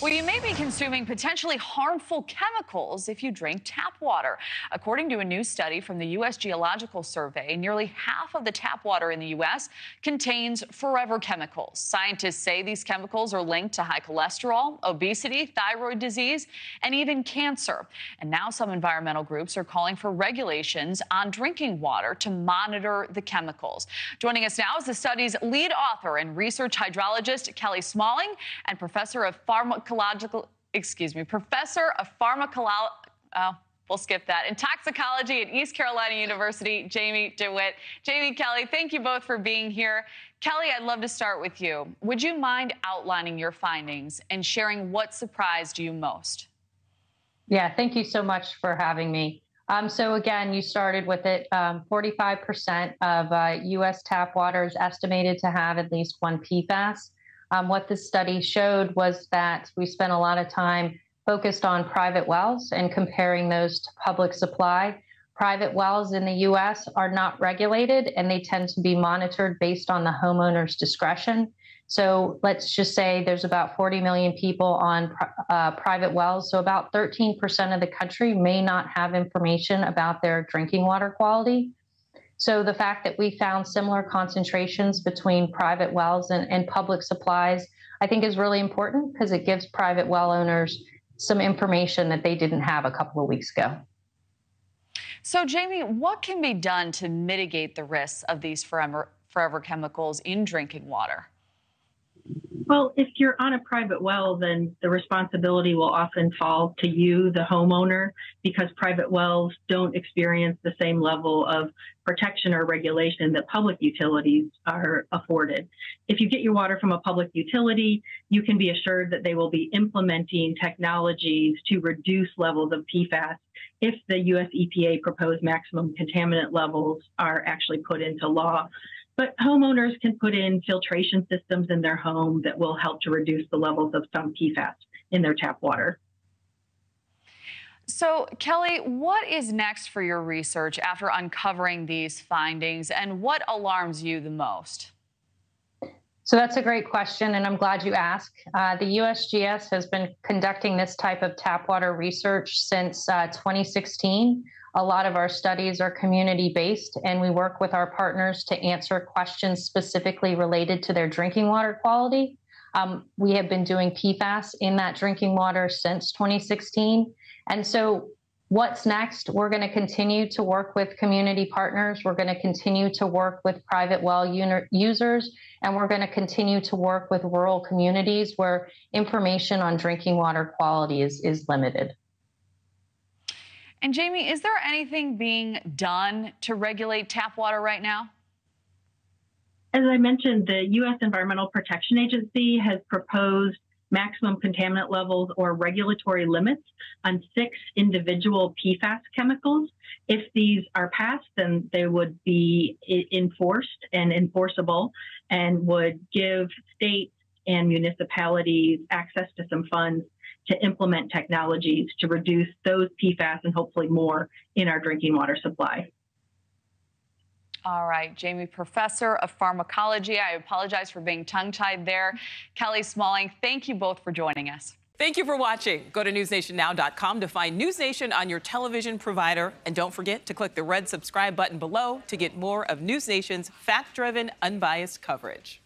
Well, you may be consuming potentially harmful chemicals if you drink tap water. According to a new study from the U.S. Geological Survey, nearly half of the tap water in the U.S. contains forever chemicals. Scientists say these chemicals are linked to high cholesterol, obesity, thyroid disease, and even cancer. And now some environmental groups are calling for regulations on drinking water to monitor the chemicals. Joining us now is the study's lead author and research hydrologist, Kelly Smalling, and professor of we'll skip that, and toxicology at East Carolina University, Jamie DeWitt. Jamie, Kelly, thank you both for being here. Kelly, I'd love to start with you. Would you mind outlining your findings and sharing what surprised you most? Yeah, thank you so much for having me. So again, you started with it. 45% of U.S. tap water is estimated to have at least one PFAS. What this study showed was that we spent a lot of time focused on private wells and comparing those to public supply. Private wells in the U.S. are not regulated, and they tend to be monitored based on the homeowner's discretion. So let's just say there's about 40 million people on private wells. So about 13% of the country may not have information about their drinking water quality. So the fact that we found similar concentrations between private wells and public supplies, I think is really important because it gives private well owners some information that they didn't have a couple of weeks ago. So, Jamie, what can be done to mitigate the risks of these forever chemicals in drinking water? Well, if you're on a private well, then the responsibility will often fall to you, the homeowner, because private wells don't experience the same level of protection or regulation that public utilities are afforded. If you get your water from a public utility, you can be assured that they will be implementing technologies to reduce levels of PFAS if the U.S. EPA proposed maximum contaminant levels are actually put into law. But homeowners can put in filtration systems in their home that will help to reduce the levels of some PFAS in their tap water. So, Kelly, what is next for your research after uncovering these findings, and what alarms you the most? So that's a great question, and I'm glad you asked. The USGS has been conducting this type of tap water research since 2016. A lot of our studies are community-based, and we work with our partners to answer questions specifically related to their drinking water quality. We have been doing PFAS in that drinking water since 2016. And so what's next? We're going to continue to work with community partners. We're going to continue to work with private well users, and we're going to continue to work with rural communities where information on drinking water quality is limited. And Jamie, is there anything being done to regulate tap water right now? As I mentioned, the U.S. Environmental Protection Agency has proposed maximum contaminant levels or regulatory limits on 6 individual PFAS chemicals. If these are passed, then they would be enforced and enforceable and would give states and municipalities access to some funds to implement technologies to reduce those PFAS and hopefully more in our drinking water supply. All right, Jamie, professor of pharmacology. I apologize for being tongue-tied there. Kelly Smalling, thank you both for joining us. Thank you for watching. Go to newsnationnow.com to find NewsNation on your television provider. And don't forget to click the red subscribe button below to get more of NewsNation's fact-driven, unbiased coverage.